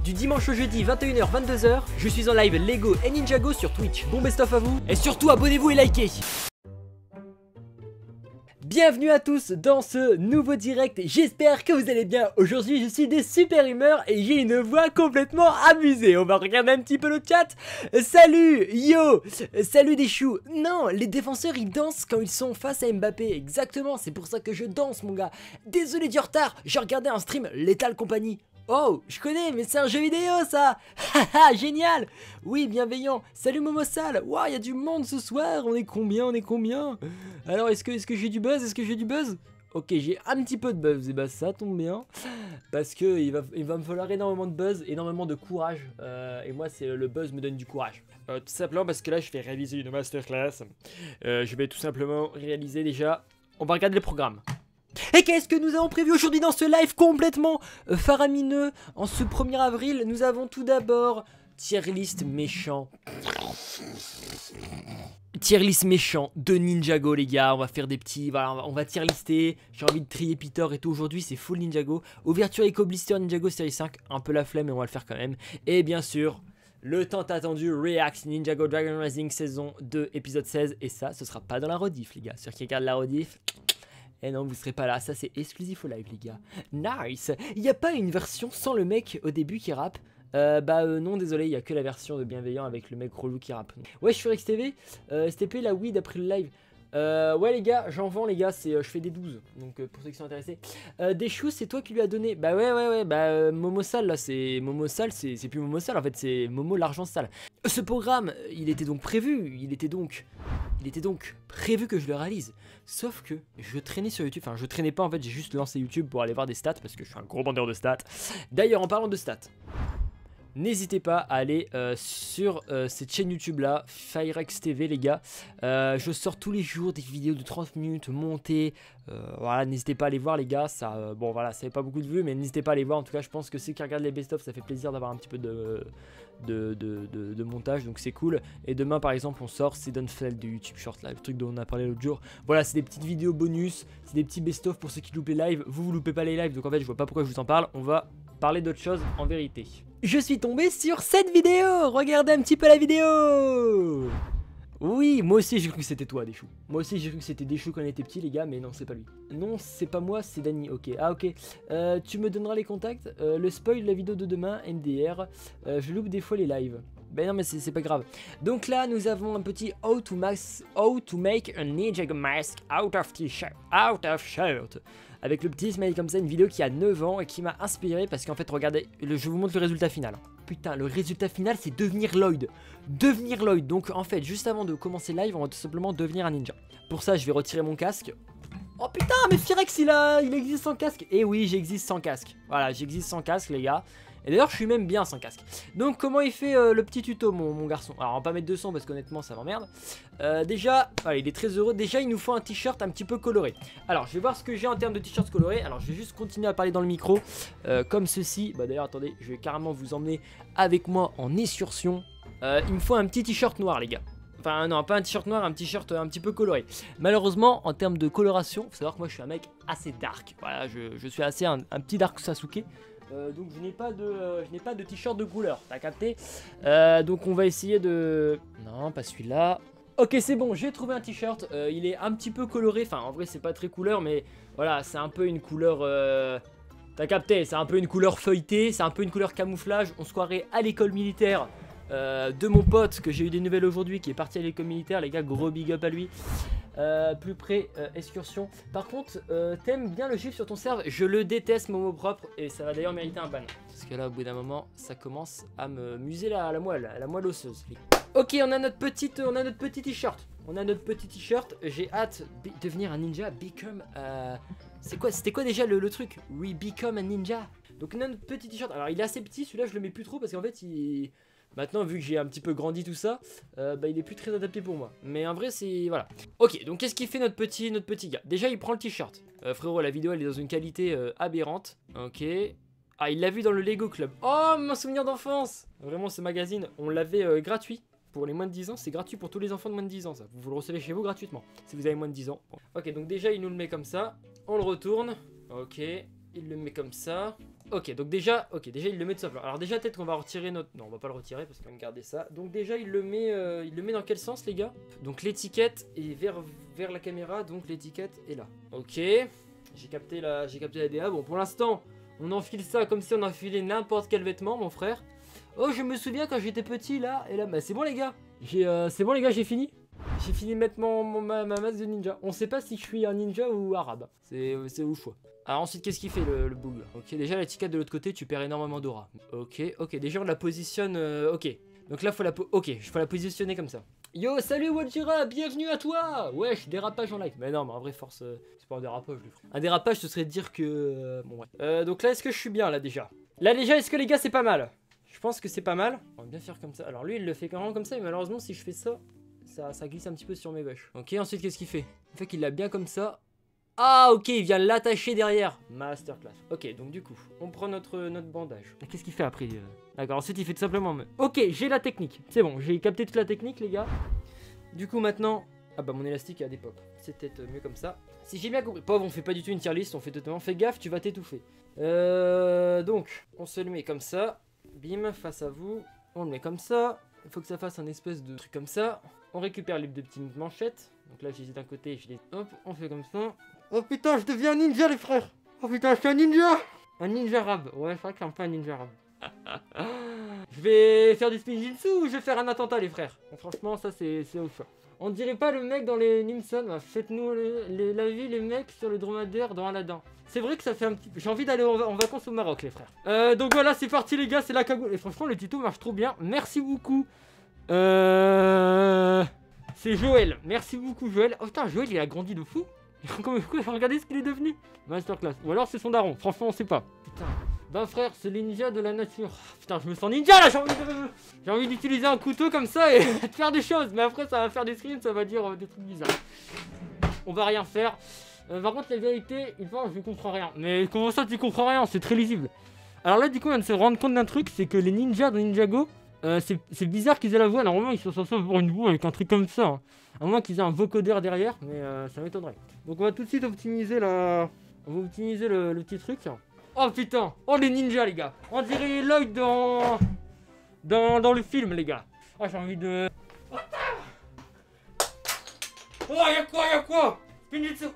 du dimanche au jeudi 21h 22h, je suis en live Lego et Ninjago sur Twitch. Bon best of à vous et surtout abonnez-vous et likez. Bienvenue à tous dans ce nouveau direct, j'espère que vous allez bien. Aujourd'hui je suis de super humeur et j'ai une voix complètement amusée. On va regarder un petit peu le chat. Salut yo, salut des choux. Non, les défenseurs ils dansent quand ils sont face à Mbappé. Exactement, c'est pour ça que je danse mon gars. Désolé du retard, j'ai regardé un stream Lethal Company. Oh, je connais, mais c'est un jeu vidéo ça. Haha, génial. Oui, bienveillant. Salut Momosal. Waouh, il y a du monde ce soir. On est combien? Alors, est-ce que j'ai du buzz? Ok, j'ai un petit peu de buzz. Et bah ça tombe bien. Parce que il va me falloir énormément de buzz, énormément de courage. Et moi, le buzz me donne du courage. Tout simplement parce que là, je vais réaliser une masterclass. Je vais tout simplement réaliser déjà... On va regarder le programme. Et qu'est-ce que nous avons prévu aujourd'hui dans ce live complètement faramineux? En ce 1er avril, nous avons tout d'abord tier list méchant. Tier list méchant de Ninjago les gars, on va faire des petits, voilà, on va tier lister. J'ai envie de trier Peter et tout, aujourd'hui c'est full Ninjago. Ouverture Eco Blister Ninjago série 5, un peu la flemme mais on va le faire quand même. Et bien sûr, le tant attendu React Ninjago Dragon Rising saison 2 épisode 16. Et ça, ce sera pas dans la rediff les gars, ceux qui regardent la rediff... Eh non, vous serez pas là, ça c'est exclusif au live les gars. Nice. Il n'y a pas une version sans le mec au début qui rappe? Non désolé, il n'y a que la version de bienveillant avec le mec relou qui rappe. Ouais, je suis Rex TV, STP là oui d'après le live. Ouais les gars, j'en vends les gars, je fais des 12, donc pour ceux qui sont intéressés. Des choux, c'est toi qui lui as donné? Bah ouais, Momo Sale là, c'est Momo Sale, c'est plus Momo Sale en fait, c'est Momo l'argent sale. Ce programme, il était donc prévu, il était donc prévu que je le réalise. Sauf que je traînais sur YouTube, enfin je traînais pas en fait, j'ai juste lancé YouTube pour aller voir des stats parce que je suis un gros bandeur de stats. D'ailleurs en parlant de stats, n'hésitez pas à aller sur cette chaîne YouTube là, Firex TV les gars. Je sors tous les jours des vidéos de 30 minutes montées. Voilà, n'hésitez pas à aller voir les gars. Ça, bon voilà, ça fait pas beaucoup de vues, mais n'hésitez pas à aller voir. En tout cas, je pense que ceux qui regardent les best-of, ça fait plaisir d'avoir un petit peu de montage, donc c'est cool. Et demain par exemple, on sort Seidenfeld de YouTube Short, là, le truc dont on a parlé l'autre jour. Voilà, c'est des petites vidéos bonus, c'est des petits best-of pour ceux qui loupent les lives. Vous loupez pas les lives, donc en fait, je vois pas pourquoi je vous en parle. On va parler d'autre chose en vérité. Je suis tombé sur cette vidéo. Regardez un petit peu la vidéo. Oui, moi aussi j'ai cru que c'était toi Deschou. Moi aussi j'ai cru que c'était Deschou quand on était petit les gars, mais non c'est pas lui. Non c'est pas moi, c'est Dany, ok. Ah ok, tu me donneras les contacts, le spoil de la vidéo de demain, MDR. Je loupe des fois les lives. Ben non mais c'est pas grave. Donc là nous avons un petit how to make a Ninjago mask out of t-shirt, avec le petit smile comme ça, une vidéo qui a 9 ans et qui m'a inspiré parce qu'en fait regardez, je vous montre le résultat final. Putain, le résultat final c'est devenir Lloyd. Donc en fait juste avant de commencer le live, on va tout simplement devenir un ninja. Pour ça je vais retirer mon casque. Oh putain, mais Firex il existe sans casque. Et oui, j'existe sans casque. Voilà, j'existe sans casque les gars. Et d'ailleurs je suis même bien sans casque. Donc comment il fait le petit tuto mon garçon? Alors on va pas mettre 200 parce qu'honnêtement ça m'emmerde. Déjà, voilà, il est très heureux. Déjà il nous faut un t-shirt un petit peu coloré. Alors je vais voir ce que j'ai en termes de t-shirts colorés. Alors je vais juste continuer à parler dans le micro comme ceci. Bah d'ailleurs attendez, je vais carrément vous emmener avec moi en excursion. Il me faut un petit t-shirt noir les gars. Enfin non, pas un t-shirt noir, un t-shirt un petit peu coloré. Malheureusement en termes de coloration, faut savoir que moi je suis un mec assez dark. Voilà, je suis assez un petit dark Sasuke. Donc je n'ai pas de t-shirt de couleur, t'as capté? Donc on va essayer de... Non, pas celui-là. Ok, c'est bon, j'ai trouvé un t-shirt. Il est un petit peu coloré, enfin en vrai c'est pas très couleur, mais voilà, c'est un peu une couleur... T'as capté, c'est un peu une couleur feuilletée, c'est un peu une couleur camouflage. On se croirait à l'école militaire de mon pote que j'ai eu des nouvelles aujourd'hui, qui est parti à l'école militaire, les gars, gros big up à lui. Plus près, excursion. Par contre, t'aimes bien le gif sur ton serve? Je le déteste, Momo propre, et ça va d'ailleurs mériter un ban. Parce que là, au bout d'un moment, ça commence à me muser la moelle osseuse. Ok, on a notre petit t-shirt. J'ai hâte de devenir un ninja, become... C'était quoi déjà le truc? We become a ninja. Donc on a notre petit t-shirt. Alors il est assez petit, celui-là je le mets plus trop parce qu'en fait maintenant vu que j'ai un petit peu grandi tout ça, il est plus très adapté pour moi. Mais en vrai c'est... voilà. Ok, donc qu'est-ce qu'il fait notre petit gars? Déjà il prend le t-shirt. Frérot, la vidéo elle est dans une qualité aberrante. Ok. Ah, il l'a vu dans le Lego Club. Oh, mon souvenir d'enfance. Vraiment ce magazine, on l'avait gratuit. Pour les moins de 10 ans, c'est gratuit pour tous les enfants de moins de 10 ans ça. Vous le recevez chez vous gratuitement si vous avez moins de 10 ans. Ok, donc déjà il nous le met comme ça. On le retourne. Ok, il le met comme ça. Ok, donc déjà, il le met tout simplement. Alors déjà, peut-être qu'on va retirer notre... Non, on va pas le retirer parce qu'on va garder ça. Donc déjà, il le met dans quel sens, les gars? Donc l'étiquette est vers la caméra, donc l'étiquette est là. Ok, j'ai capté la DA. Bon, pour l'instant, on enfile ça comme si on enfilait n'importe quel vêtement, mon frère. Oh, je me souviens quand j'étais petit, là, et là, bah c'est bon, les gars. C'est bon, les gars, j'ai fini. J'ai fini de mettre ma masse de ninja. On sait pas si je suis un ninja ou arabe. C'est au choix. Alors ensuite, qu'est-ce qu'il fait le bug? Ok, déjà l'étiquette de l'autre côté, tu perds énormément d'aura. Ok, déjà on la positionne. Ok, donc là faut la positionner comme ça. Yo, salut Wajira, bienvenue à toi. Wesh, dérapage en live. Mais non, mais en vrai force, c'est pas un dérapage, les frères. Un dérapage, ce serait de dire que... bon ouais. Donc là, est-ce que je suis bien là déjà? Là déjà, est-ce que les gars c'est pas mal? Je pense que c'est pas mal. On va bien faire comme ça. Alors lui, il le fait carrément comme ça, mais malheureusement, si je fais ça, ça glisse un petit peu sur mes vaches. Ok, ensuite, qu'est-ce qu'il fait? Il fait qu'il l'a bien comme ça. Ah, ok, il vient l'attacher derrière. Masterclass. Ok, donc du coup, on prend notre bandage. Qu'est-ce qu'il fait après? D'accord, ensuite, il fait tout simplement... Ok, j'ai la technique. C'est bon, j'ai capté toute la technique, les gars. Du coup, maintenant... Ah bah, mon élastique a des pop. C'est peut-être mieux comme ça. Si j'ai bien compris... Pauvre, on fait pas du tout une tier list, on fait totalement... Fais gaffe, tu vas t'étouffer. Donc, on se le met comme ça. Bim, face à vous. On le met comme ça. Il faut que ça fasse un espèce de truc comme ça. On récupère les deux petites manchettes. Donc là, je les ai d'un côté, je les... Hop, on fait comme ça. Oh putain, je deviens un ninja, les frères. Oh putain, je suis un ninja. Un ninja arabe. Ouais, c'est vrai que c'est un peu un ninja arabe. Je vais faire du spinjitzu ou je vais faire un attentat, les frères? Bon, franchement, ça, c'est au choix. On dirait pas le mec dans les Nimson. Faites-nous la vie, les mecs, sur le dromadaire dans Aladdin. C'est vrai que ça fait un petit... J'ai envie d'aller en vacances au Maroc, les frères. Donc voilà, c'est parti, les gars, c'est la cagoule. Et franchement, le tuto marche trop bien. Merci beaucoup. C'est Joël. Merci beaucoup, Joël. Oh putain, Joël, il a grandi de fou. Regardez ce qu'il est devenu. Masterclass. Ou alors c'est son daron. Franchement, on sait pas. Putain. Ben frère, c'est les ninjas de la nature. Putain, je me sens ninja là. J'ai envie d'utiliser un couteau comme ça et de faire des choses. Mais après, ça va faire des screams, ça va dire des trucs bizarres. On va rien faire. Par contre, la vérité, il pense que je comprends rien. Mais comment ça, tu comprends rien? C'est très lisible. Alors là, du coup, on vient de se rendre compte d'un truc, c'est que les ninjas dans Ninjago, c'est bizarre qu'ils aient la voix. Normalement, ils sont censés avoir une voix avec un truc comme ça. Hein. À moins qu'ils aient un vocodeur derrière, mais ça m'étonnerait. Donc on va tout de suite optimiser la... On va optimiser le petit truc. Oh putain. Oh les ninjas, les gars. On dirait Lloyd dans le film, les gars. Oh, j'ai envie de... Oh, y'a quoi Spinjitzu.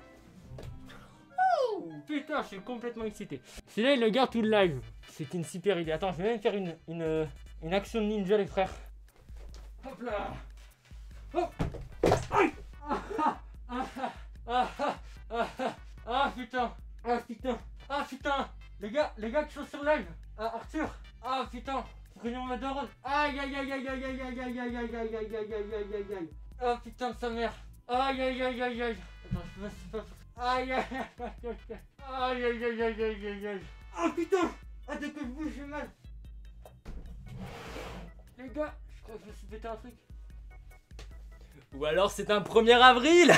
Oh, putain, je suis complètement excité. C'est là, il le garde tout le live. C'est une super idée. Attends, je vais même faire une action de ninja, les frères. Hop là. Hop. Aïe. Ah putain. Ah putain. Ah putain. Les gars qui sont sur live. Arthur. Ah putain. Prénom ma daronne. Aïe aïe aïe aïe aïe aïe aïe aïe aïe aïe aïe aïe aïe aïe aïe aïe aïe. Ah putain de sa mère. Aïe aïe aïe aïe aïe. Attends, je sais pas. Aïe aïe aïe aïe aïe aïe aïe aïe. Ah putain. Ah dès que je bouge j'ai mal. Les gars, je crois que je me suis pété un truc. Ou alors c'est un 1er avril.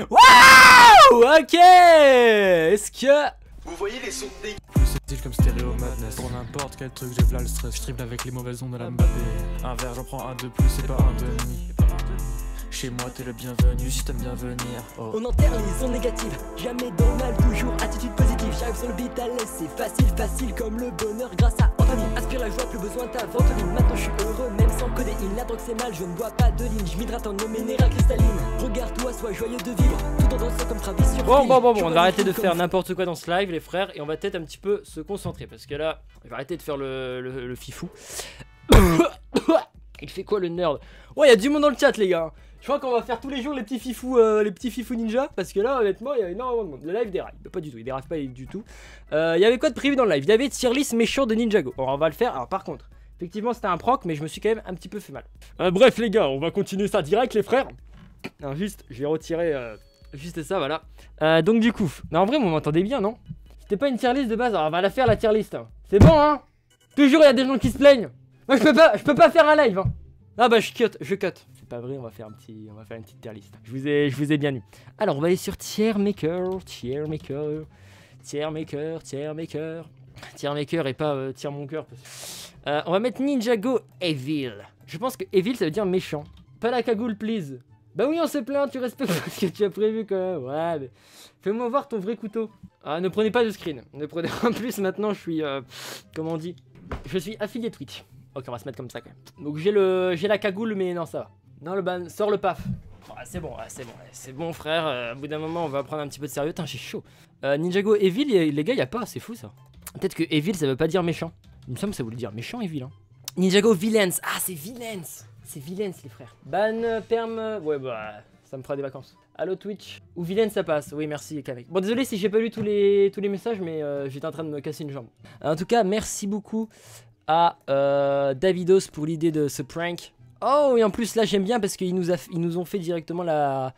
Waouh. Ok. Est-ce que... Vous voyez les sons de Style comme stéréo madness. Pour n'importe quel truc, j'ai v'là le stress. Je triple avec les mauvaises ondes de la Mbappé. Un verre, j'en prends un de plus, c'est pas un demi. Chez moi, t'es le bienvenu si t'aimes bien venir. Oh. On enterre les ondes négatives, jamais dans le mal, toujours attitude positive. J'arrive sur le beat à l'aise, c'est facile comme le bonheur grâce à Anthony. Inspire la joie, plus besoin ta ventoline. Maintenant je suis heureux, même sans codéine. La drogue c'est mal, je ne bois pas de ligne. Je m'hydrate en eau minérale cristalline. Regarde-toi, sois joyeux de vivre, tout en dansant comme Travis sur Bon, on va arrêter de faire n'importe quoi dans ce live, les frères, et on va peut-être un petit peu se concentrer. Parce que là, je vais arrêter de faire le fifou. Il fait quoi le nerd? Ouais, il y a du monde dans le chat, les gars. Je crois qu'on va faire tous les jours les petits fifous ninja. Parce que là, honnêtement, il y a énormément de monde. Le live déraille. Pas du tout, il déraille pas du tout. Il y avait quoi de prévu dans le live? Il y avait tier list méchant de Ninjago. Alors, on va le faire. Alors, par contre, effectivement, c'était un prank, mais je me suis quand même un petit peu fait mal. Bref, les gars, on va continuer ça direct, les frères. Non, juste, je vais retirer juste ça, voilà. Donc, du coup, mais en vrai, vous m'entendez bien, non? C'était pas une tier list de base. Alors, on va la faire, la tier list. Hein. C'est bon, hein? Toujours, il y a des gens qui se plaignent. Moi, je peux pas faire un live. Hein. Ah, bah, je cut. C'est pas vrai, on va faire une petite tier list. Je vous ai bien eu. Alors, on va aller sur tier maker et pas tier mon cœur. On va mettre Ninjago Evil. Je pense que Evil, ça veut dire méchant. Pas la cagoule, please. Bah oui, on s'est plaint, tu respectes pas ce que tu as prévu quand même. Ouais, mais fais-moi voir ton vrai couteau. Ah, ne prenez pas de screen. Ne prenez en plus maintenant, je suis comment on dit? Je suis affilié Twitch. Ok, on va se mettre comme ça quand même. Donc j'ai la cagoule, mais non, ça va. Non, le ban, sors le paf. Ah, c'est bon, c'est bon frère. Au bout d'un moment, on va prendre un petit peu de sérieux. Putain, j'ai chaud. Ninjago Evil, les gars, y a pas, c'est fou ça. Peut-être que Evil, ça veut pas dire méchant. Il me semble que ça voulait dire méchant, Evil. Hein. Ninjago Villains. Ah, c'est Villains. C'est Villains, les frères. Ban, perm. Ouais, bah, ça me fera des vacances. Allo Twitch. Ou Villains, ça passe. Oui, merci, Kamek. Bon, désolé si j'ai pas lu tous les messages, mais j'étais en train de me casser une jambe. En tout cas, merci beaucoup à Davidos pour l'idée de ce prank. Oh, et en plus, là, j'aime bien parce qu'ils nous ont fait directement la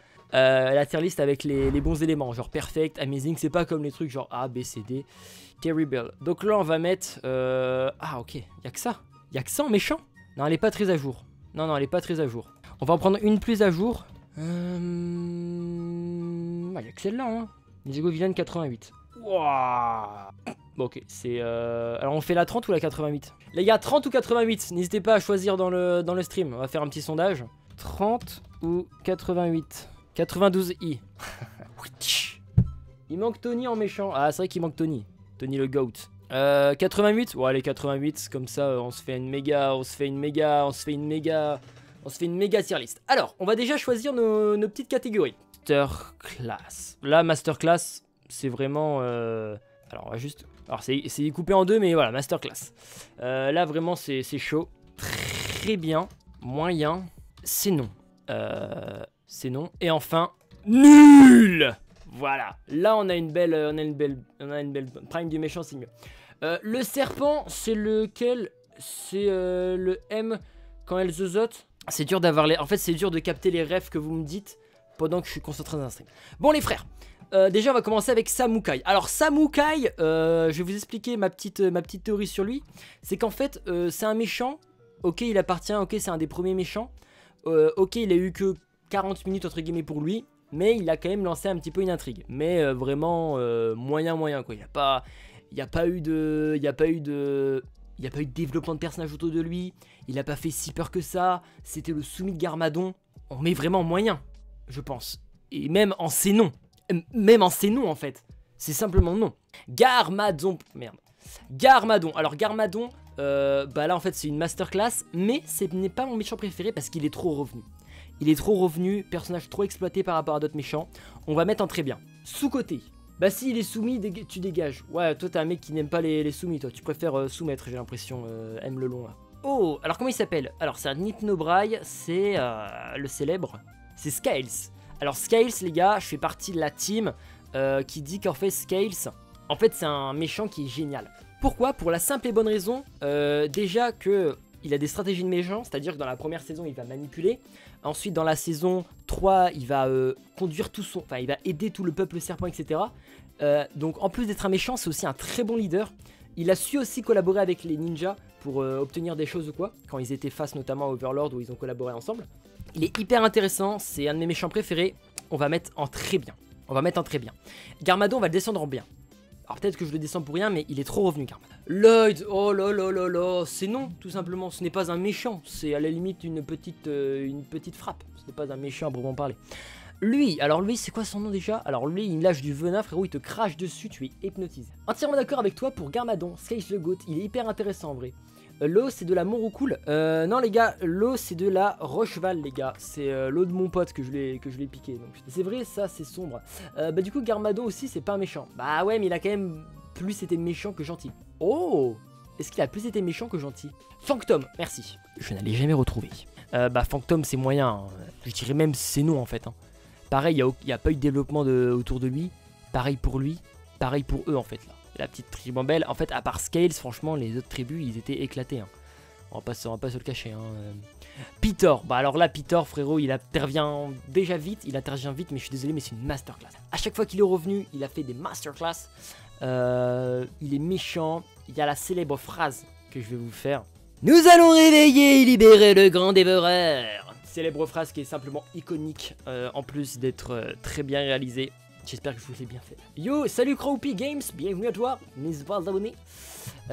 tier list avec les bons éléments. Genre perfect, amazing. C'est pas comme les trucs genre A, B, C, D. Terrible. Donc là, on va mettre. Ah, ok. Y'a que ça. Y'a que ça en méchant. Non, elle est pas très à jour. Non, elle est pas très à jour. On va en prendre une plus à jour. Ah, y'a que celle-là, hein. Ninjago Villain 88. Wouah. Bon, ok, c'est... Alors, on fait la 30 ou la 88? Les gars, 30 ou 88? N'hésitez pas à choisir dans le stream. On va faire un petit sondage. 30 ou 88? 92i. Il manque Tony en méchant. Ah, c'est vrai qu'il manque Tony. Tony le GOAT. 88? Ouais, allez, 88. Comme ça, on se fait une méga tier list. Alors, on va déjà choisir nos petites catégories. Masterclass. Là, Masterclass, c'est vraiment... Alors, on va juste... Alors, c'est coupé en deux, mais voilà, Masterclass. Là, vraiment, c'est chaud. Très bien. Moyen. C'est non. C'est non. Et enfin, nul. Voilà. Là, on a une belle prime du méchant, c'est mieux. Le serpent, c'est lequel? C'est le M quand elle zozote. C'est dur d'avoir les... En fait, c'est dur de capter les refs que vous me dites pendant que je suis concentré dans un stream. Bon, les frères. Déjà, on va commencer avec Samoukai. Alors, Samoukai, je vais vous expliquer ma petite théorie sur lui. C'est qu'en fait, c'est un méchant. Ok, il appartient. Ok, c'est un des premiers méchants. Ok, il a eu que 40 minutes entre guillemets pour lui. Mais il a quand même lancé un petit peu une intrigue. Mais vraiment moyen quoi. Il n'y a pas eu de développement de personnage autour de lui. Il n'a pas fait si peur que ça. C'était le soumis de Garmadon. On met vraiment moyen, je pense. Et même en ses noms. Même en ses noms en fait. C'est simplement non. Garmadon. Merde. Garmadon. Alors Garmadon, bah là en fait c'est une masterclass. Mais ce n'est pas mon méchant préféré parce qu'il est trop revenu. Il est trop revenu, personnage trop exploité par rapport à d'autres méchants. On va mettre en très bien. Sous-côté. Bah si il est soumis, tu dégages. Ouais, toi t'es un mec qui n'aime pas les soumis, toi. Tu préfères soumettre, j'ai l'impression. Aime le long là. Oh, alors comment il s'appelle? Alors c'est un Hypnobrai, c'est le célèbre. C'est Scales. Alors Scales, les gars, je fais partie de la team qui dit qu'en fait Scales, en fait c'est un méchant qui est génial. Pourquoi? Pour la simple et bonne raison, déjà que il a des stratégies de méchant, c'est-à-dire que dans la première saison il va manipuler. Ensuite dans la saison 3 il va conduire tout son... Enfin il va aider tout le peuple serpent, etc. Donc en plus d'être un méchant, c'est aussi un très bon leader. Il a su aussi collaborer avec les ninjas pour obtenir des choses ou quoi. Quand ils étaient face notamment à Overlord où ils ont collaboré ensemble. Il est hyper intéressant, c'est un de mes méchants préférés. On va mettre en très bien. Garmadon, on va le descendre en bien. Alors peut-être que je le descends pour rien, mais il est trop revenu, Garmadon. Lloyd, oh là là là là, c'est non, tout simplement. Ce n'est pas un méchant, c'est à la limite une petite frappe. Ce n'est pas un méchant à proprement parler. Lui, alors lui, c'est quoi son nom déjà? Alors lui, il lâche du venin, frérot, il te crache dessus, tu es hypnotisé. Entièrement d'accord avec toi pour Garmadon, Scales le GOAT, il est hyper intéressant en vrai. L'eau c'est de la Montroucoule. Non les gars, l'eau c'est de la Rocheval les gars. C'est l'eau de mon pote que je l'ai piqué. C'est vrai, ça c'est sombre. Bah du coup Garmadon aussi c'est pas un méchant. Bah ouais mais il a quand même plus été méchant que gentil. Oh, est-ce qu'il a plus été méchant que gentil? Phantom, merci. Je n'allais jamais retrouver. Bah Phantom c'est moyen. Hein. Je dirais même c'est non en fait. Hein. Pareil, il n'y a pas eu de développement autour de lui. Pareil pour lui. Pareil pour eux en fait là. La petite tribambelle, en fait à part Scales, franchement les autres tribus ils étaient éclatés hein. On va pas se le cacher hein. Pitor, bah alors là Pitor frérot il intervient déjà vite, mais je suis désolé mais c'est une masterclass. À chaque fois qu'il est revenu il a fait des masterclass. Il est méchant, il y a la célèbre phrase que je vais vous faire. Nous allons réveiller et libérer le grand dévoreur. Célèbre phrase qui est simplement iconique en plus d'être très bien réalisée. J'espère que je vous l'ai bien fait. Yo, salut Crowpy Games, bienvenue à toi. N'hésite pas à t'abonner.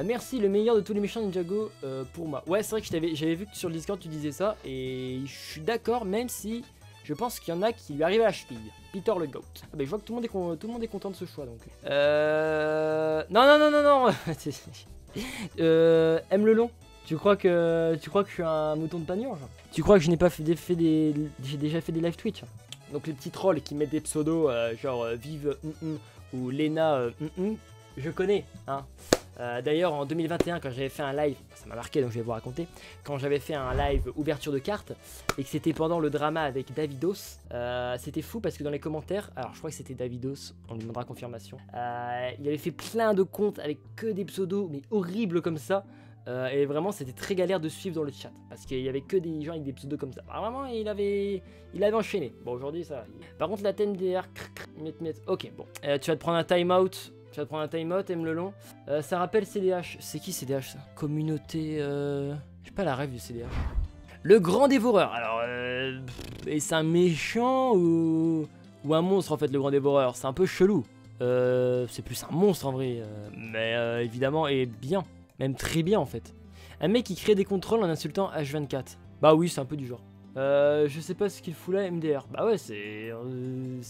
Merci, le meilleur de tous les méchants Ninjago pour moi. Ouais, c'est vrai que j'avais vu que sur le Discord tu disais ça. Et je suis d'accord, même si Je pense qu'il y en a qui lui arrivent à la cheville. Peter le GOAT. Ah bah je vois que tout le monde est content de ce choix donc. Non. M le long. Tu crois que je suis un mouton de panurge? Tu crois que je n'ai pas j'ai déjà fait des live Twitch? Donc les petits trolls qui mettent des pseudos genre Vive ou Lena je connais hein. D'ailleurs en 2021 quand j'avais fait un live, ça m'a marqué donc je vais vous raconter, quand j'avais fait un live ouverture de cartes et que c'était pendant le drama avec Davidos, c'était fou parce que dans les commentaires, alors je crois que c'était Davidos, on lui demandera confirmation, il avait fait plein de comptes avec que des pseudos mais horribles comme ça. Et vraiment c'était très galère de suivre dans le chat parce qu'il y avait que des gens avec des pseudos comme ça. Alors, vraiment il avait enchaîné. Bon aujourd'hui ça. Par contre la TMDR, ok bon. Tu vas te prendre un timeout. M le long. Ça rappelle CDH. C'est qui CDH ça? Communauté. J'ai pas la rêve du CDH. Le grand dévoreur. Alors et c'est un méchant ou un monstre en fait le grand dévoreur. C'est un peu chelou. C'est plus un monstre en vrai. Mais évidemment et bien. Même très bien en fait. Un mec qui crée des contrôles en insultant H24. Bah oui, c'est un peu du genre. Je sais pas ce qu'il fout là, MDR. Bah ouais, c'est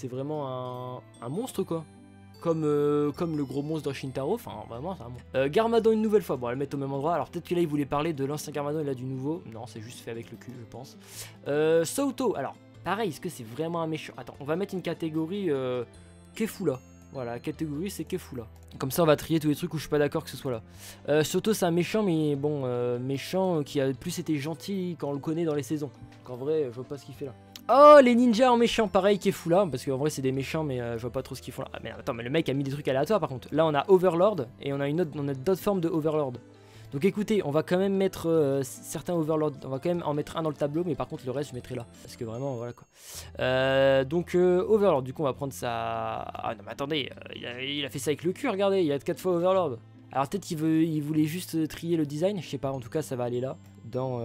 vraiment un monstre quoi. Comme le gros monstre dans Shintaro. Enfin, vraiment, c'est un monstre. Garmadon une nouvelle fois. Bon, on va le mettre au même endroit. Alors peut-être que là, il voulait parler de l'ancien Garmadon et là du nouveau. Non, c'est juste fait avec le cul, je pense. Souto. Alors, pareil, est-ce que c'est vraiment un méchant? Attends, on va mettre une catégorie Kefula. Voilà, la catégorie c'est Kefula. Comme ça on va trier tous les trucs où je suis pas d'accord que ce soit là. Soto c'est un méchant mais bon, méchant qui a plus été gentil quand on le connaît dans les saisons. Qu'en vrai je vois pas ce qu'il fait là. Oh les ninjas en méchant pareil Kefula. Parce qu'en vrai c'est des méchants mais je vois pas trop ce qu'ils font là. Ah mais attends mais le mec a mis des trucs aléatoires par contre. Là on a Overlord et on a d'autres formes de Overlord. Donc écoutez, on va quand même mettre certains Overlord, on va quand même en mettre un dans le tableau, mais par contre le reste je mettrai là. Parce que vraiment, voilà quoi. Donc Overlord, du coup on va prendre ça... Ah non mais attendez, il a fait ça avec le cul, regardez, il y a 4 fois Overlord. Alors peut-être qu'il voulait juste trier le design, je sais pas, en tout cas ça va aller là. Bon,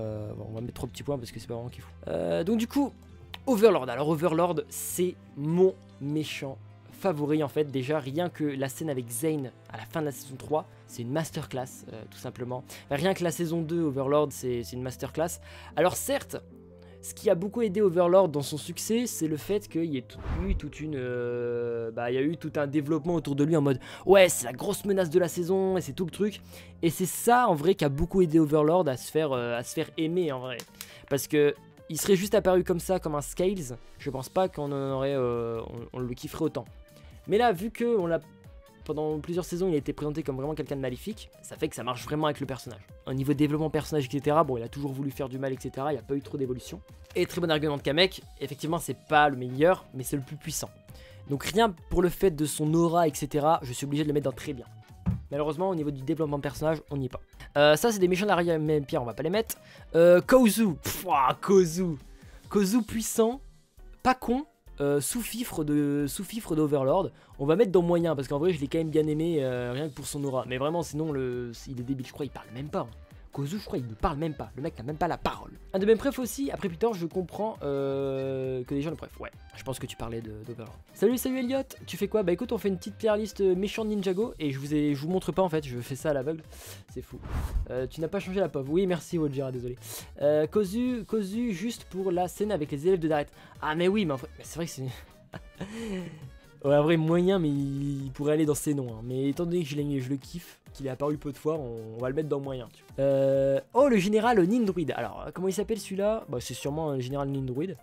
on va mettre 3 petits points parce que c'est pas vraiment qu'il faut. Donc du coup, Overlord, alors Overlord c'est mon méchant favori en fait. Déjà rien que la scène avec Zane à la fin de la saison 3 c'est une masterclass tout simplement. Rien que la saison 2 Overlord c'est une masterclass. Alors certes ce qui a beaucoup aidé Overlord dans son succès c'est le fait qu'il y ait eu tout un développement autour de lui en mode ouais c'est la grosse menace de la saison et c'est tout le truc. Et c'est ça en vrai qui a beaucoup aidé Overlord à se faire aimer en vrai. Parce que il serait juste apparu comme ça comme un Scales, je pense pas qu'on on le kifferait autant. Mais là, vu que pendant plusieurs saisons, il a été présenté comme vraiment quelqu'un de maléfique, ça fait que ça marche vraiment avec le personnage. Au niveau développement personnage, etc., bon, il a toujours voulu faire du mal, etc., il n'y a pas eu trop d'évolution. Et très bon argument de Kamek, effectivement, c'est pas le meilleur, mais c'est le plus puissant. Donc rien pour le fait de son aura, etc., je suis obligé de le mettre dans très bien. Malheureusement, au niveau du développement de personnage, on n'y est pas. Ça, c'est des méchants d'arrière, même pire, on va pas les mettre. Kozu, Kozu puissant, pas con. Sous-fifre d'Overlord. On va mettre dans moyen parce qu'en vrai je l'ai quand même bien aimé rien que pour son aura. Mais vraiment sinon il est débile, je crois il parle même pas. Kozu je crois il ne parle même pas. Le mec n'a même pas la parole. Un de mes préfs aussi, après Peter je comprends que les gens le préfèrent. Ouais, je pense que tu parlais d'Overlord. Salut Elliot, tu fais quoi? Bah écoute on fait une petite player list méchant de Ninjago. Et je vous montre pas en fait, je fais ça à l'aveugle. C'est fou. Tu n'as pas changé la pauvre. Oui merci Wojira, désolé. Kozu juste pour la scène avec les élèves de Darret. Ah mais oui mais en fait c'est vrai que c'est... Ouais, en vrai moyen mais il pourrait aller dans ses noms hein. Mais étant donné que je le kiffe, qu'il est apparu peu de fois, on va le mettre dans moyen. Oh le général Nindruid. Alors comment il s'appelle celui-là? Bah c'est sûrement le général Nindruid.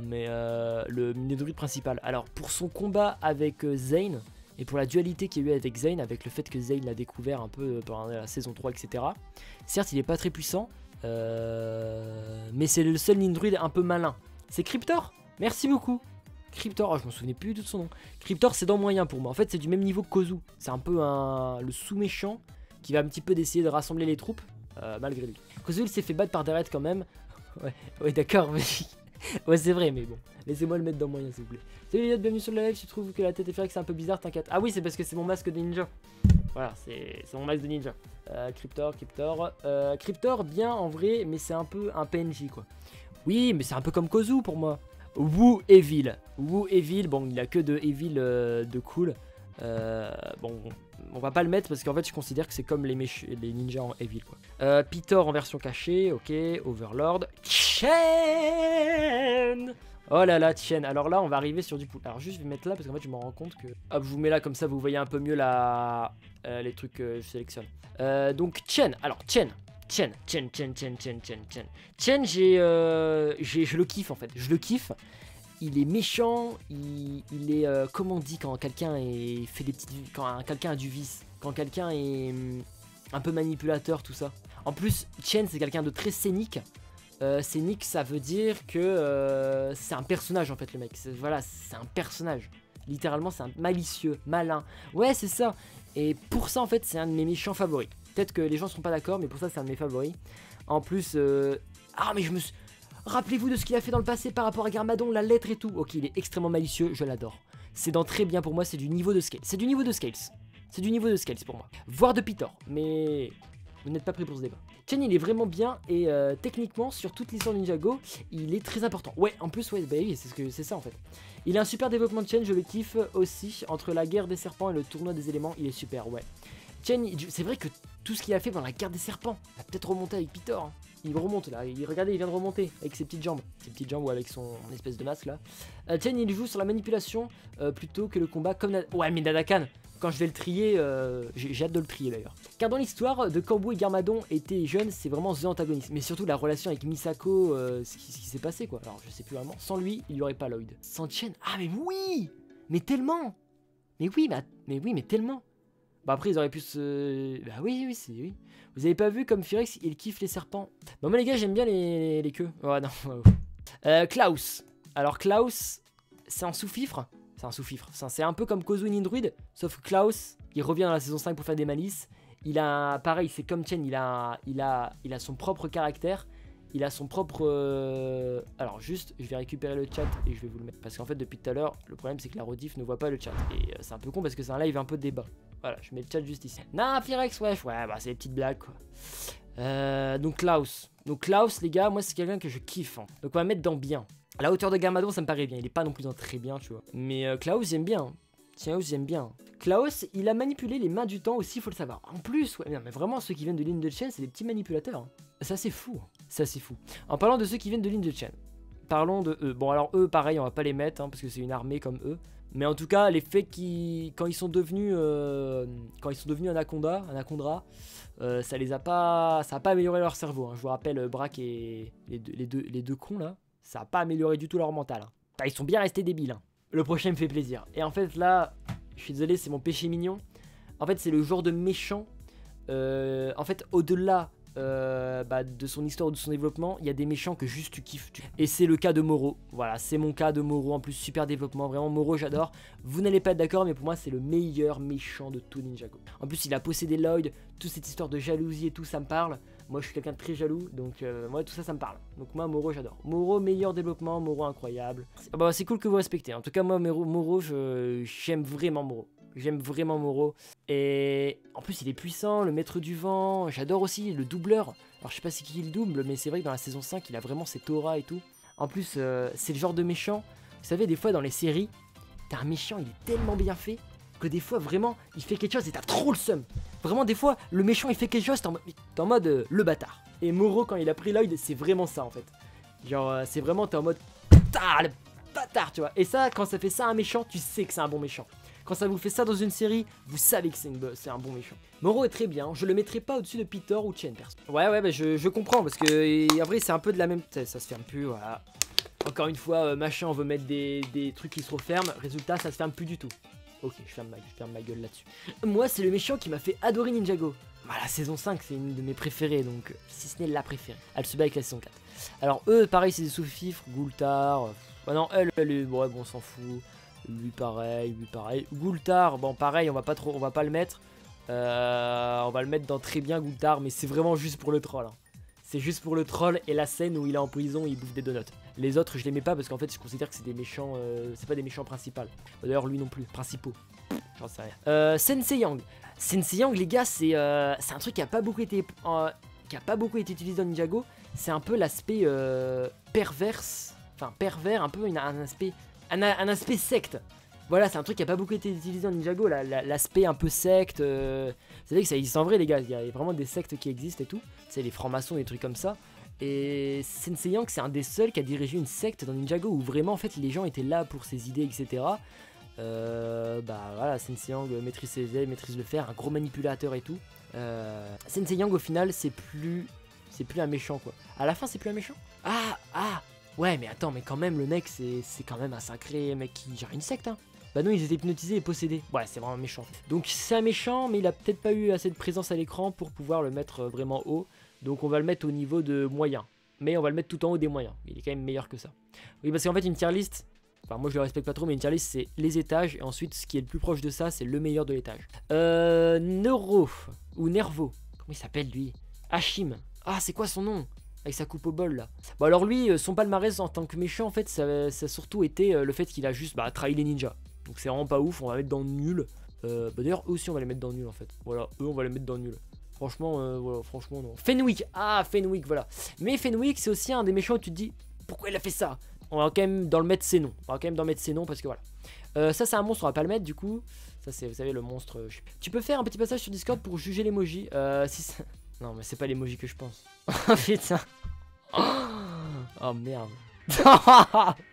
Mais le Nindruid principal. Alors pour son combat avec Zane et pour la dualité qu'il y a eu avec Zane, avec le fait que Zane l'a découvert un peu pendant la saison 3 etc. Certes il est pas très puissant mais c'est le seul Nindruid un peu malin. C'est Cryptor. Merci beaucoup. Cryptor, oh, je m'en souvenais plus de son nom. Cryptor c'est dans moyen pour moi. En fait c'est du même niveau que Kozu. C'est un peu le sous-méchant qui va un petit peu d'essayer de rassembler les troupes malgré lui. Kozu il s'est fait battre par Darret quand même. Ouais d'accord mais... ouais c'est vrai mais bon. Laissez-moi le mettre dans moyen s'il vous plaît. Salut Elliot, bienvenue sur le live. Si tu trouves que la tête est ferrée, que c'est un peu bizarre, t'inquiète. Ah oui c'est parce que c'est mon masque de ninja. Voilà c'est mon masque de ninja. Cryptor bien en vrai mais c'est un peu un PNJ quoi. Oui mais c'est un peu comme Kozu pour moi. Wu Evil, bon il a que de Evil de cool. Bon on va pas le mettre parce qu'en fait je considère que c'est comme les ninjas en Evil quoi. Peter en version cachée, ok. Overlord. Chen. Oh là là, Chen. Alors là, on va arriver sur du pool. Alors juste, je vais mettre là parce qu'en fait, je me rends compte que... Hop, je vous mets là comme ça, vous voyez un peu mieux les trucs que je sélectionne. Donc Chen. Alors Chen, je le kiffe en fait. Je le kiffe. Il est méchant. Il est... comment on dit quand quelqu'un fait des petites... Quand quelqu'un a du vice. Quand quelqu'un est un peu manipulateur, tout ça. En plus, Chen, c'est quelqu'un de très scénique. Scénique, ça veut dire que c'est un personnage en fait, le mec. Voilà, c'est un personnage. Littéralement, c'est un malicieux, malin. Ouais, c'est ça. Et pour ça, en fait, c'est un de mes méchants favoris. Peut-être que les gens seront pas d'accord, mais pour ça, c'est un de mes favoris. En plus, ah, mais rappelez-vous de ce qu'il a fait dans le passé par rapport à Garmadon, la lettre et tout. Ok, il est extrêmement malicieux, je l'adore. C'est dans très bien pour moi, c'est du niveau de Scales. C'est du niveau de Scales. C'est du niveau de Scales pour moi. Voire de Pitor, mais vous n'êtes pas prêts pour ce débat. Chen, il est vraiment bien et techniquement, sur toute l'histoire de Ninjago, il est très important. Ouais, en plus, ouais, bah oui, c'est ça en fait. Il a un super développement de Chen, je le kiffe aussi. Entre la guerre des serpents et le tournoi des éléments, il est super, ouais. Chen, c'est vrai que tout ce qu'il a fait dans la guerre des serpents, il a peut-être remonté avec Pitor. Hein. Il remonte là, regardez, il vient de remonter avec ses petites jambes. Ses petites jambes ou avec son espèce de masque là. Chen, il joue sur la manipulation plutôt que le combat comme... Ouais, mais Nadakan, quand je vais le trier, j'ai hâte de le trier d'ailleurs. Car dans l'histoire de Kambu et Garmadon étaient jeunes, c'est vraiment The Antagonist. Mais surtout la relation avec Misako, ce qui s'est passé quoi. Alors je sais plus vraiment. Sans lui, il n'y aurait pas Lloyd. Sans Chen, ah mais oui, mais tellement. Mais oui, mais tellement. Bah après ils auraient pu se... Bah oui, c'est... Oui. Vous avez pas vu comme Firex, il kiffe les serpents. Bon moi les gars, j'aime bien les queues. Ouais non. Klaus. Alors Klaus, c'est un sous-fifre. C'est un sous-fifre. C'est un peu comme Kozu Nindruid, sauf que Klaus, il revient dans la saison 5 pour faire des malices. Il a... Pareil, c'est comme Chen, il a son propre caractère. Il a son propre... Alors juste, je vais récupérer le chat et je vais vous le mettre. Parce qu'en fait, depuis tout à l'heure, le problème c'est que la rediff ne voit pas le chat. Et c'est un peu con parce que c'est un live un peu de débat. Voilà, je mets le chat juste ici. Non, Firex, wesh, ouais, bah c'est des petites blagues quoi. Donc Klaus. Donc Klaus, les gars, moi c'est quelqu'un que je kiffe. Hein. Donc on va mettre dans bien. À la hauteur de Garmadon, ça me paraît bien. Il est pas non plus dans très bien, tu vois. Mais Klaus, j'aime bien. Klaus, j'aime bien. Klaus, il a manipulé les mains du temps aussi, faut le savoir. En plus, ouais, non, mais vraiment, ceux qui viennent de l'île de Chen, c'est des petits manipulateurs. Hein. Ça, c'est fou. Ça, c'est fou. En parlant de ceux qui viennent de l'île de Chen, parlons de eux. Bon, alors eux, pareil, on va pas les mettre, hein, parce que c'est une armée comme eux. Mais en tout cas, les faits quand ils sont devenus Anaconda, ça a pas amélioré leur cerveau. Hein. Je vous rappelle, Braque et les deux cons là, ça a pas amélioré du tout leur mental. Hein. Ils sont bien restés débiles. Hein. Le prochain me fait plaisir. Et en fait là, je suis désolé, c'est mon péché mignon. En fait, c'est le genre de méchant. En fait, au-delà de son histoire ou de son développement, il y a des méchants que juste tu kiffes. Et c'est le cas de Moro. Voilà, c'est mon cas de Moro. En plus, super développement. Vraiment, Moro, j'adore. Vous n'allez pas être d'accord, mais pour moi, c'est le meilleur méchant de tout Ninjago. En plus, il a possédé Lloyd. Toute cette histoire de jalousie et tout, ça me parle. Moi, je suis quelqu'un de très jaloux. Donc, moi, tout ça, ça me parle. Donc, moi, Moro, j'adore. Moro, meilleur développement. Moro, incroyable. C'est cool que vous respectez. En tout cas, moi, Moro, j'aime vraiment Moro. J'aime vraiment Moro. Et en plus, il est puissant, le maître du vent. J'adore aussi le doubleur. Alors, je sais pas c'est qui le double, mais c'est vrai que dans la saison 5, il a vraiment cette aura et tout. En plus, c'est le genre de méchant. Vous savez, des fois, dans les séries, t'as un méchant, il est tellement bien fait que des fois, vraiment, il fait quelque chose et t'as trop le seum. Vraiment, des fois, le méchant, il fait quelque chose, t'es en mode le bâtard. Et Moro, quand il a pris Lloyd, c'est vraiment ça, en fait. Genre, c'est vraiment, t'es en mode le bâtard, tu vois. Et ça, quand ça fait ça à un méchant, tu sais que c'est un bon méchant. Quand ça vous fait ça dans une série, vous savez que c'est un bon méchant. Moro est très bien, je le mettrai pas au-dessus de Pitor ou Chen, perso. Ouais, bah je comprends, parce que en vrai, c'est un peu de la même... Ça se ferme plus, voilà. Encore une fois, machin, on veut mettre des trucs qui se referment. Résultat, ça se ferme plus du tout. Ok, je ferme ma gueule là-dessus. Moi, c'est le méchant qui m'a fait adorer Ninjago. Bah, la saison 5, c'est une de mes préférées, donc si ce n'est la préférée. Elle se bat avec la saison 4. Alors, eux, pareil, c'est des sous-fifres, Gultar... Bah non, elle est... Ouais, bon, on s'en fout. Lui pareil. Gultar, bon pareil, on va pas le mettre. On va le mettre dans très bien Gultar, mais c'est vraiment juste pour le troll. Hein. C'est juste pour le troll et la scène où il est en prison, il bouffe des donuts. Les autres, je les mets pas parce qu'en fait, je considère que c'est des méchants. C'est pas des méchants principaux. D'ailleurs, lui non plus, principaux. J'en sais rien. Sensei Yang. Sensei Yang, les gars, c'est un truc qui a pas beaucoup été utilisé dans Ninjago. C'est un peu l'aspect perverse, enfin pervers, un peu un aspect secte. Voilà, c'est un truc qui a pas beaucoup été utilisé dans Ninjago, l'aspect un peu secte. Vous savez que ça existe en vrai, les gars. Il y a vraiment des sectes qui existent et tout. C'est les francs-maçons, des trucs comme ça. Et Sensei Yang, c'est un des seuls qui a dirigé une secte dans Ninjago où vraiment en fait les gens étaient là pour ses idées, etc. Bah voilà, Sensei Yang maîtrise ses ailes, maîtrise le fer, un gros manipulateur et tout. Sensei Yang au final c'est plus un méchant quoi. À la fin c'est plus un méchant. Ouais mais attends, mais quand même le mec c'est quand même un sacré mec qui gère une secte hein. Bah non, ils étaient hypnotisés et possédés. Ouais, c'est vraiment méchant. Donc c'est un méchant, mais il a peut-être pas eu assez de présence à l'écran pour pouvoir le mettre vraiment haut. Donc on va le mettre au niveau de moyen. Mais on va le mettre tout en haut des moyens. Il est quand même meilleur que ça. Oui, parce qu'en fait, une tier list, enfin moi je le respecte pas trop, mais une tier list c'est les étages. Et ensuite, ce qui est le plus proche de ça, c'est le meilleur de l'étage. Neuro, ou Nervo. Comment il s'appelle lui? Hashim. Ah, c'est quoi son nom? Avec sa coupe au bol là. Bon alors lui, son palmarès en tant que méchant, en fait, ça a surtout été le fait qu'il a juste trahi les ninjas. Donc c'est vraiment pas ouf, on va mettre dans nul. D'ailleurs eux aussi on va les mettre dans nul en fait. Voilà, eux on va les mettre dans nul. Franchement, voilà, franchement non. Fenwick, Fenwick, voilà. Mais Fenwick c'est aussi un des méchants où tu te dis pourquoi il a fait ça. On va quand même dans le mettre ses noms. On va quand même dans le mettre ses noms parce que voilà. Ça c'est un monstre, on va pas le mettre du coup. Ça c'est, vous savez, le monstre. Tu peux faire un petit passage sur Discord pour juger l'emoji. Si ça... Non mais c'est pas l'emoji que je pense. Oh putain. Oh merde.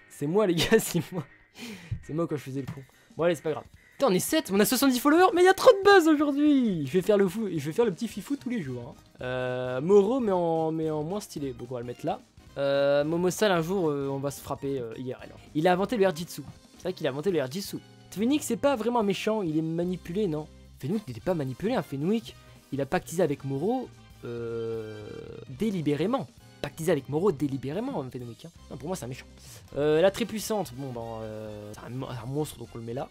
C'est moi les gars, c'est moi. C'est moi quand je faisais le con. Bon allez, c'est pas grave. Putain, on est 7, on a 70 followers, mais il y a trop de buzz aujourd'hui. Je vais faire le petit fifou tous les jours hein. Moro mais en moins stylé. Donc on va le mettre là. Momosal un jour on va se frapper IRL. Il a inventé le Airjitsu. C'est vrai qu'il a inventé le Airjitsu. Fenwick c'est pas vraiment un méchant, il est manipulé non. Fenwick n'était pas manipulé hein. Fenwick il a pactisé avec Moro délibérément. Pactisé avec Moro délibérément, Fenwick. Hein. Non, pour moi, c'est un méchant. La très puissante, bon, c'est un monstre, donc on le met là.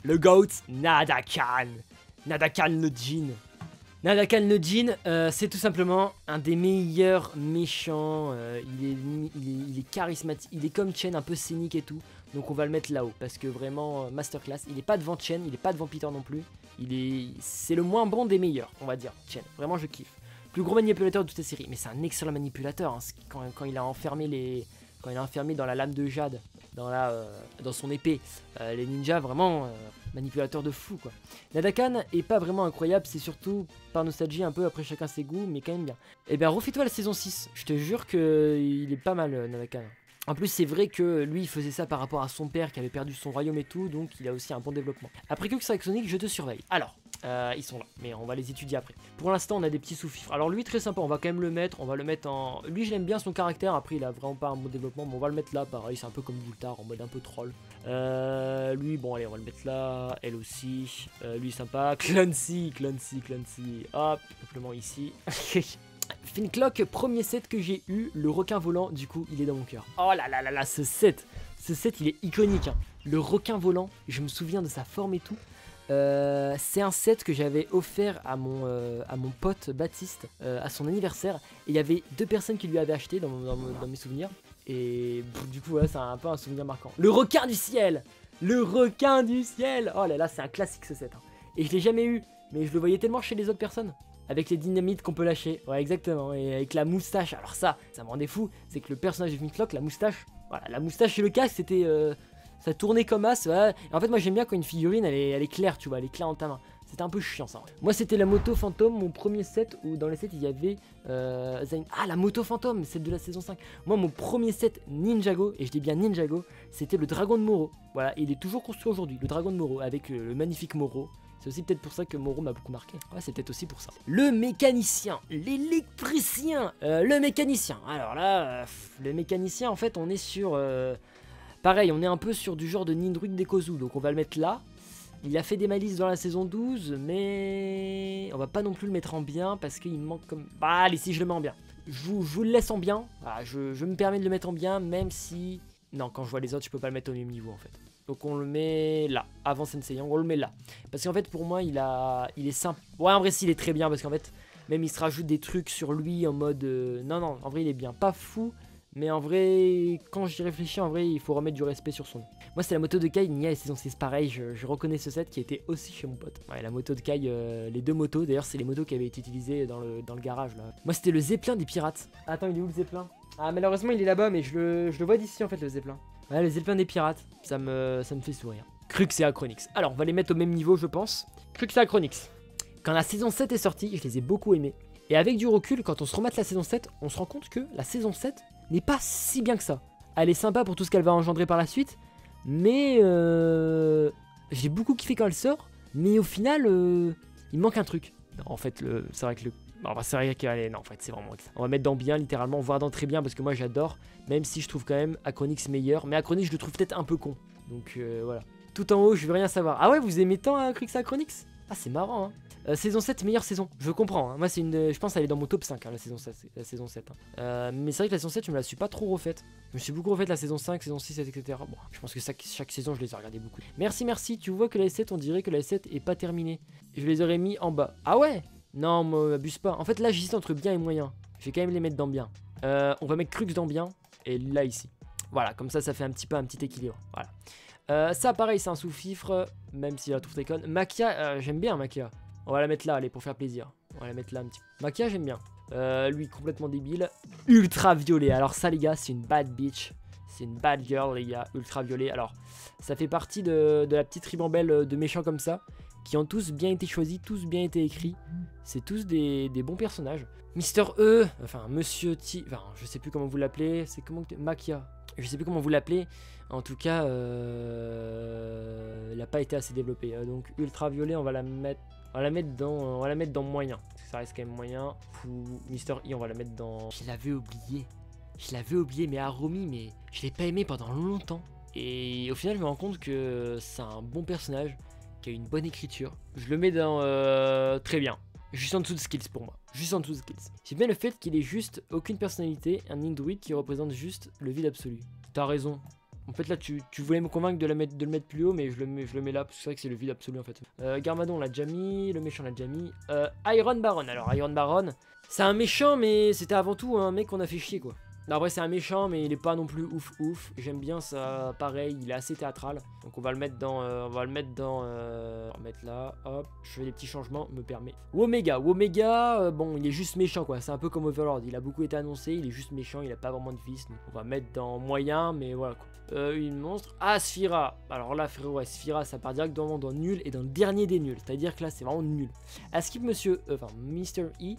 Le GOAT, Nadakan. Nadakan le Jin. Nadakan le Jin, c'est tout simplement un des meilleurs méchants. Il est charismatique, il est comme Chen, un peu scénique et tout. Donc on va le mettre là-haut, parce que vraiment, masterclass. Il est pas devant Chen, il est pas devant Peter non plus. C'est le moins bon des meilleurs, on va dire, Chen. Vraiment, je kiffe. Plus gros manipulateur de toute la série, mais c'est un excellent manipulateur hein, quand il a enfermé quand il a enfermé dans la lame de jade, dans son épée, les ninjas, vraiment manipulateur de fou quoi. Nadakan est pas vraiment incroyable, c'est surtout par nostalgie un peu, après chacun ses goûts, mais quand même bien. Et bien refais-toi la saison 6, je te jure qu'il est pas mal Nadakan. En plus c'est vrai que lui il faisait ça par rapport à son père qui avait perdu son royaume et tout, donc il a aussi un bon développement. Après que avec Sonic, je te surveille. Alors, ils sont là, mais on va les étudier après. Pour l'instant on a des petits sous-fifres. Alors lui très sympa, on va quand même le mettre, on va le mettre en... Lui je l'aime bien son caractère, après il a vraiment pas un bon développement, mais on va le mettre là, pareil, c'est un peu comme Vultar en mode un peu troll. Lui, bon allez on va le mettre là, elle aussi, lui sympa, Clancy, hop, simplement ici. Finclock, premier set que j'ai eu, le requin volant, du coup il est dans mon cœur. Oh là là là là, ce set il est iconique hein. Le requin volant, je me souviens de sa forme et tout. C'est un set que j'avais offert à mon pote Baptiste à son anniversaire. Et il y avait 2 personnes qui lui avaient acheté dans mes souvenirs. Et du coup voilà, c'est un peu un souvenir marquant. Le requin du ciel. Le requin du ciel. Oh là là, c'est un classique ce set hein. Et je l'ai jamais eu, mais je le voyais tellement chez les autres personnes. Avec les dynamites qu'on peut lâcher, ouais exactement, et avec la moustache, alors ça me rendait fou, c'est que le personnage de Finclock, la moustache, voilà, la moustache et le casque, c'était, ça tournait comme as, ouais. Et en fait moi j'aime bien quand une figurine, elle est claire, tu vois, elle est claire dans ta main, c'était un peu chiant ça. Moi c'était la moto fantôme, mon premier set, où dans les sets il y avait, la moto fantôme, celle de la saison 5. Moi mon premier set Ninjago, et je dis bien Ninjago, c'était le dragon de Moro, voilà, il est toujours construit aujourd'hui, le dragon de Moro, avec le magnifique Moro. C'est aussi peut-être pour ça que Moro m'a beaucoup marqué. Ouais, c'est peut-être aussi pour ça. Le mécanicien, l'électricien, le mécanicien. Alors là, le mécanicien, en fait, on est sur... pareil, on est un peu sur du genre de Nindruid Dekozu, donc on va le mettre là. Il a fait des malices dans la saison 12, mais... on va pas non plus le mettre en bien, parce qu'il manque comme... Bah, allez, si je le mets en bien. Je vous le laisse en bien. Voilà, je me permets de le mettre en bien, même si... Non, quand je vois les autres, je peux pas le mettre au même niveau, en fait. Donc on le met là, avant Sensei Yang, on le met là. Parce qu'en fait pour moi il est simple. Ouais en vrai il est très bien parce qu'en fait même il se rajoute des trucs sur lui en mode... Non, en vrai il est bien, pas fou. Mais en vrai, quand j'y réfléchis, en vrai il faut remettre du respect sur son nom. Moi c'est la moto de Kai, Nia et saison 6 pareil, je reconnais ce set qui était aussi chez mon pote. Ouais la moto de Kai, les 2 motos, d'ailleurs c'est les motos qui avaient été utilisées dans le garage là. Moi c'était le Zeppelin des pirates. Attends il est où le Zeppelin? Ah malheureusement il est là-bas mais je le vois d'ici en fait le Zeppelin. Ouais, les Zeppelins des pirates, ça me fait sourire. Crux et Acronix. Alors, on va les mettre au même niveau, je pense. Crux et Acronix. Quand la saison 7 est sortie, je les ai beaucoup aimés. Et avec du recul, quand on se remate la saison 7, on se rend compte que la saison 7 n'est pas si bien que ça. Elle est sympa pour tout ce qu'elle va engendrer par la suite, mais j'ai beaucoup kiffé quand elle sort, mais au final, il manque un truc. Non, en fait, c'est vrai que le... Non, c'est vrai qu'elle non, en fait, c'est vraiment... On va mettre dans bien, littéralement, voire dans très bien, parce que moi, j'adore, même si je trouve quand même Acronix meilleur, mais Acronix, je le trouve peut-être un peu con. Donc, voilà. Tout en haut, je veux rien savoir. Ah ouais, vous aimez tant Acronix? Ah, c'est marrant, hein. Saison 7, meilleure saison, je comprends. Hein. Moi, c'est une. Je pense qu'elle est dans mon top 5, hein, la saison 7. Hein. Mais c'est vrai que la saison 7, je me la suis pas trop refaite. Je me suis beaucoup refaite la saison 5, saison 6, etc. Bon, je pense que chaque saison, je les ai regardées beaucoup. Merci. Tu vois que la S7, on dirait que la S7 est pas terminée. Je les aurais mis en bas. Ah ouais? Non, m'abuse pas. En fait, là, j'hésite entre bien et moyen. Je vais quand même les mettre dans bien. On va mettre Crux dans bien. Et là, ici. Voilà, comme ça fait un petit équilibre. Voilà. Ça, pareil, c'est un sous-fifre. Même si je la trouve très conne. Maquia, j'aime bien Maquia. On va la mettre là, allez, pour faire plaisir. On va la mettre là un petit peu. Maquia, j'aime bien. Lui, complètement débile. Ultra violet. Alors ça, les gars, c'est une bad bitch. C'est une bad girl, les gars. Ultra violet. Alors, ça fait partie de la petite ribambelle de méchants comme ça, qui ont tous bien été choisis, tous bien été écrits. C'est tous des bons personnages. Mister E, enfin, Monsieur T... Enfin, je sais plus comment vous l'appelez. C'est comment... Maquia. Je sais plus comment vous l'appelez. En tout cas, elle n'a pas été assez développée. Donc, ultra violet, on va la mettre... On va la mettre dans moyen. Parce que ça reste quand même moyen. Mister E, on va la mettre dans... Je l'avais oublié, mais Aromi, mais je l'ai pas aimé pendant longtemps. Et au final, je me rends compte que c'est un bon personnage, qui a une bonne écriture. Je le mets dans très bien. Juste en dessous de skills pour moi. Juste en dessous de skills. J'aime bien le fait qu'il ait juste aucune personnalité, un Indruid qui représente juste le vide absolu. T'as raison. En fait là tu voulais me convaincre de le mettre plus haut, mais je le mets là parce que c'est vrai que c'est le vide absolu en fait. Garmadon on l'a déjà mis, le méchant on l'a déjà mis. Iron Baron, alors Iron Baron, c'est un méchant mais c'était avant tout un mec qu'on a fait chier quoi. Après c'est un méchant mais il est pas non plus ouf. J'aime bien ça, pareil, il est assez théâtral. Donc on va le mettre dans, on va le mettre là, hop, je fais des petits changements, me permet. Womega, bon il est juste méchant quoi, c'est un peu comme Overlord, il a beaucoup été annoncé, il est juste méchant, il a pas vraiment de vice. Donc on va mettre dans moyen, mais voilà quoi. Une monstre, Sphira, alors là frérot, Sphira ça part directement dans nul et dans le dernier des nuls, c'est à dire que là c'est vraiment nul. À skip monsieur, Mr. E,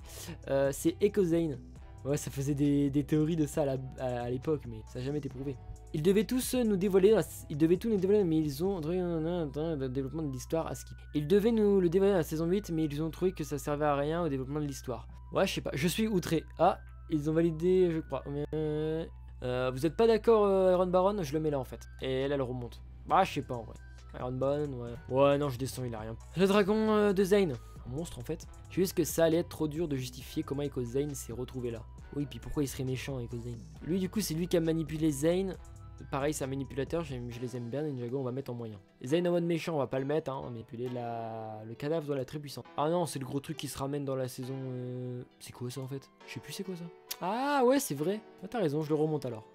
c'est Ecozane. Ouais, ça faisait des théories de ça à l'époque, mais ça n'a jamais été prouvé. Ils devaient tous nous dévoiler, mais ils ont le développement de l'histoire à skip. Ils devaient nous le dévoiler dans la saison 8, mais ils ont trouvé que ça servait à rien au développement de l'histoire. Ouais, je sais pas, je suis outré. Ah, ils ont validé, je crois. Vous êtes pas d'accord, Iron Baron? Je le mets là en fait. Et elle remonte. Bah, je sais pas en vrai. Iron Baron, ouais. Ouais, non, je descends, il a rien. Le dragon de Zane. Monstre en fait. J'ai juste que ça allait être trop dur de justifier comment Ecozane s'est retrouvé là. Oui, puis pourquoi il serait méchant Ecozane? Lui du coup c'est lui qui a manipulé Zane. Pareil c'est un manipulateur, je les aime bien, Ninjago on va mettre en moyen. Zane en mode méchant on va pas le mettre, hein, on va manipuler le cadavre doit être très puissant. Ah non c'est le gros truc qui se ramène dans la saison... C'est quoi ça en fait? Je sais plus c'est quoi ça. Ah ouais c'est vrai, ah, t'as raison je le remonte alors.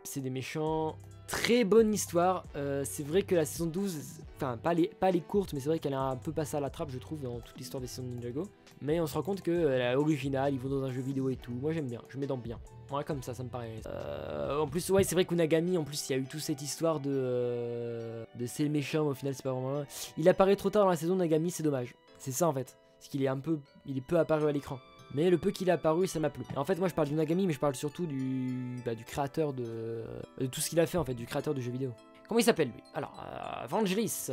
C'est des méchants... Très bonne histoire, c'est vrai que la saison 12, enfin pas les courtes, mais c'est vrai qu'elle a un peu passé à la trappe je trouve dans toute l'histoire des saisons de Ninjago. Mais on se rend compte qu'elle est originale, ils vont dans un jeu vidéo et tout, moi j'aime bien, je mets dans bien. Ouais comme ça me paraît. En plus ouais c'est vrai qu'Unagami, en plus il y a eu toute cette histoire de c'est le méchant, mais au final c'est pas vraiment... Il apparaît trop tard dans la saison Nagami, c'est dommage. C'est ça en fait, parce qu'il est peu apparu à l'écran. Mais le peu qu'il a apparu, ça m'a plu. Et en fait, moi je parle du Nagami, mais je parle surtout du créateur de tout ce qu'il a fait en fait, du créateur du jeu vidéo. Comment il s'appelle lui? Alors, Vangelis.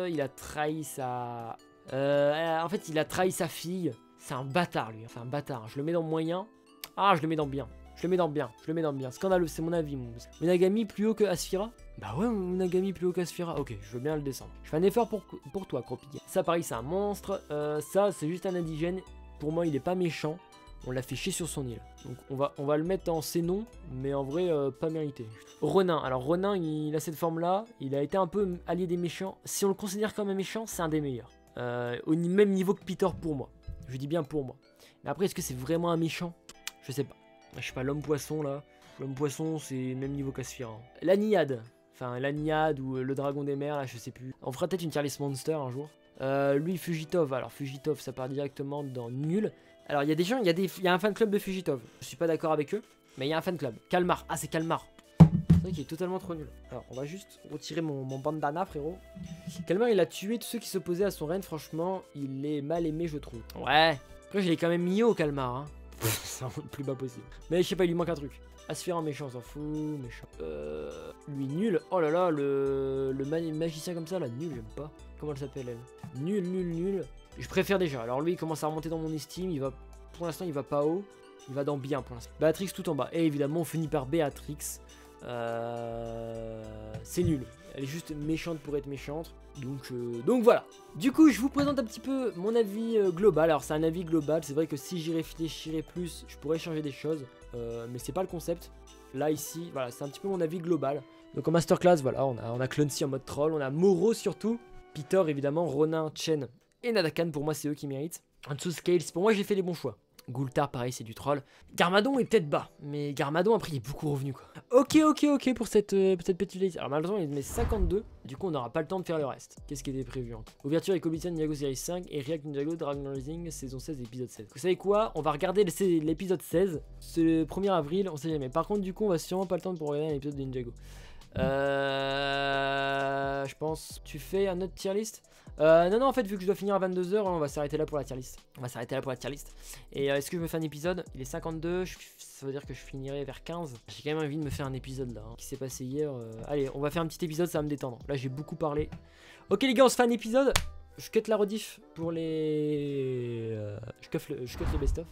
Il a trahi sa... en fait, il a trahi sa fille. C'est un bâtard lui, c'est un bâtard. Je le mets dans moyen. Ah, je le mets dans bien. Je le mets dans bien. Scandaleux, c'est mon avis. Unagami plus haut que Asphira? Bah ouais, Unagami plus haut qu'Asphira. Ok, je veux bien le descendre. Je fais un effort pour toi, Cropigue. Ça, pareil, c'est un monstre. Ça, c'est juste un indigène. Pour moi, il est pas méchant. On l'a fait chier sur son île. Donc, on va le mettre en C-non, mais en vrai, pas mérité. Ronin. Alors, Ronin, il a cette forme-là. Il a été un peu allié des méchants. Si on le considère comme un méchant, c'est un des meilleurs. Au même niveau que Peter pour moi. Je dis bien pour moi. Mais après, est-ce que c'est vraiment un méchant? Je sais pas. Je sais pas, l'homme poisson, là. L'homme poisson, c'est même niveau qu'Asphira. L'Aniade. Enfin, l'Aniade ou le dragon des mers, là, je sais plus. On fera peut-être une tier list monster un jour. Lui Fugitov, alors Fugitov ça part directement dans nul. Alors il y a des gens, il y a un fan club de Fugitov. Je suis pas d'accord avec eux, mais il y a un fan club. Kalmar, ah c'est Kalmar. vrai qu'il est totalement trop nul. Alors, on va juste retirer mon bandana, frérot. Calmar, il a tué tous ceux qui s'opposaient à son règne. Franchement, il est mal aimé, je trouve. Ouais. Après, je l'ai quand même mis haut, Calmar. Hein. C'est vraiment le plus bas possible. Mais je sais pas, il lui manque un truc. Aspirant méchant, on s'en fout. Méchant. Lui, nul. Oh là là, le magicien comme ça, là, nul, j'aime pas. Comment elle s'appelle, elle? Nul, nul, nul. Je préfère déjà. Alors, lui, il commence à remonter dans mon estime. Il va, pour l'instant, il va pas haut. Il va dans bien pour l'instant. Béatrix tout en bas. Et évidemment, on finit par Béatrix. C'est nul. Elle est juste méchante pour être méchante. Donc voilà. Du coup, je vous présente un petit peu mon avis global. Alors, c'est un avis global. C'est vrai que si j'y réfléchirais plus, je pourrais changer des choses. Mais c'est pas le concept. Là, ici, voilà, c'est un petit peu mon avis global. Donc en masterclass, voilà, on a Clancy en mode troll. On a Moro surtout. Peter, évidemment. Ronin, Chen et Nadakan. Pour moi, c'est eux qui méritent. En dessous, Scales. Pour moi, j'ai fait les bons choix. Goultar, pareil, c'est du troll. Garmadon est peut-être bas, mais Garmadon, après, il est beaucoup revenu, quoi. Ok pour cette petite liste. Alors, malheureusement, il met 52. Du coup, on n'aura pas le temps de faire le reste. Qu'est-ce qui était prévu en tout? Ouverture et Coblition Ninjago Series 5 et React Ninjago Dragon Rising saison 16 épisode 16. Vous savez quoi? On va regarder l'épisode 16. C'est le 1er avril, on sait jamais. Par contre, du coup, on va sûrement pas le temps pour regarder un épisode de Ninjago. Je pense. Tu fais un autre tier list? Non, en fait, vu que je dois finir à 22h, on va s'arrêter là pour la tier list. Et est-ce que je me fais un épisode? Il est 52, ça veut dire que je finirai vers 15. J'ai quand même envie de me faire un épisode là, hein, qui s'est passé hier. Allez, on va faire un petit épisode, ça va me détendre. Là, j'ai beaucoup parlé. Ok, les gars, on se fait un épisode. Je cut la rediff pour les. Je cut le best-of.